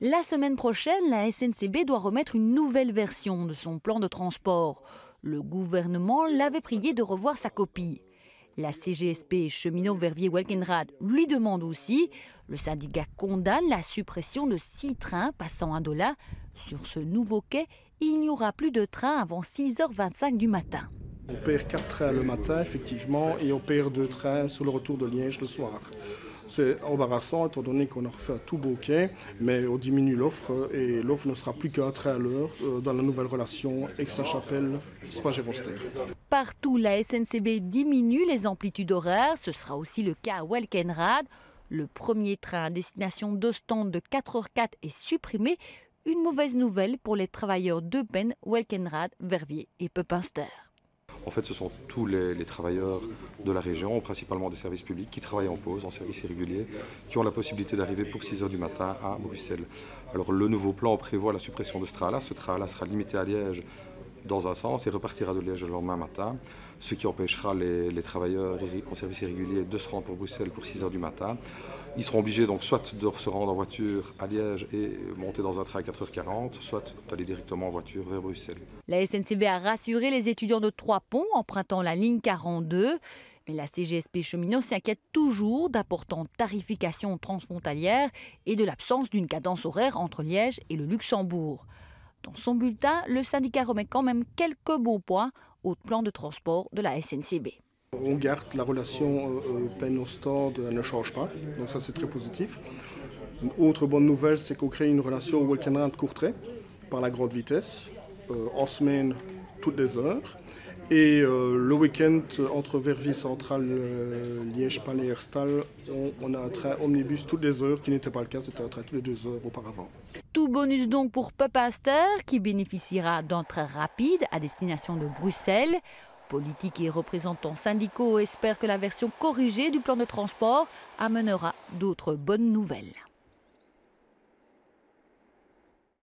La semaine prochaine, la SNCB doit remettre une nouvelle version de son plan de transport. Le gouvernement l'avait prié de revoir sa copie. La CGSP Cheminots Verviers Welkenrad lui demande aussi. Le syndicat condamne la suppression de 6 trains passant à Dola. Sur ce nouveau quai, il n'y aura plus de trains avant 6h25 du matin. On perd 4 trains le matin, effectivement, et on perd 2 trains sur le retour de Liège le soir. C'est embarrassant étant donné qu'on a refait un tout beau quai, mais on diminue l'offre et l'offre ne sera plus qu'un train à l'heure dans la nouvelle relation Aix-la-Chapelle-Spa-Géronster. Partout, la SNCB diminue les amplitudes horaires. Ce sera aussi le cas à Welkenrad. Le premier train à destination d'Ostende de 4h04 est supprimé. Une mauvaise nouvelle pour les travailleurs d'Eupen, Welkenrad, Verviers et Pepinster. En fait, ce sont tous les travailleurs de la région, principalement des services publics, qui travaillent en pause, en service irrégulier, qui ont la possibilité d'arriver pour 6h du matin à Bruxelles. Alors le nouveau plan prévoit la suppression de ce train-là. Ce train-là sera limité à Liège dans un sens et repartira de Liège le lendemain matin, ce qui empêchera les travailleurs en service irrégulier de se rendre pour Bruxelles pour 6h du matin. Ils seront obligés donc soit de se rendre en voiture à Liège et monter dans un train à 4h40, soit d'aller directement en voiture vers Bruxelles. La SNCB a rassuré les étudiants de Trois-Ponts empruntant la ligne 42. Mais la CGSP Cheminots s'inquiète toujours d'importantes tarifications transfrontalières et de l'absence d'une cadence horaire entre Liège et le Luxembourg. Dans son bulletin, le syndicat remet quand même quelques bons points au plan de transport de la SNCB. On garde la relation Eupen-Ostende, elle ne change pas, donc ça c'est très positif. Une autre bonne nouvelle, c'est qu'on crée une relation Welkenrad-Courtrai par la grande vitesse, en semaine toutes les heures. Et le week-end, entre Verviers Central, Liège-Palais et Herstal, on a un train omnibus toutes les heures, qui n'était pas le cas, c'était un train toutes les 2 heures auparavant. Tout bonus donc pour Pepinster, qui bénéficiera d'un train rapide à destination de Bruxelles. Politiques et représentants syndicaux espèrent que la version corrigée du plan de transport amènera d'autres bonnes nouvelles.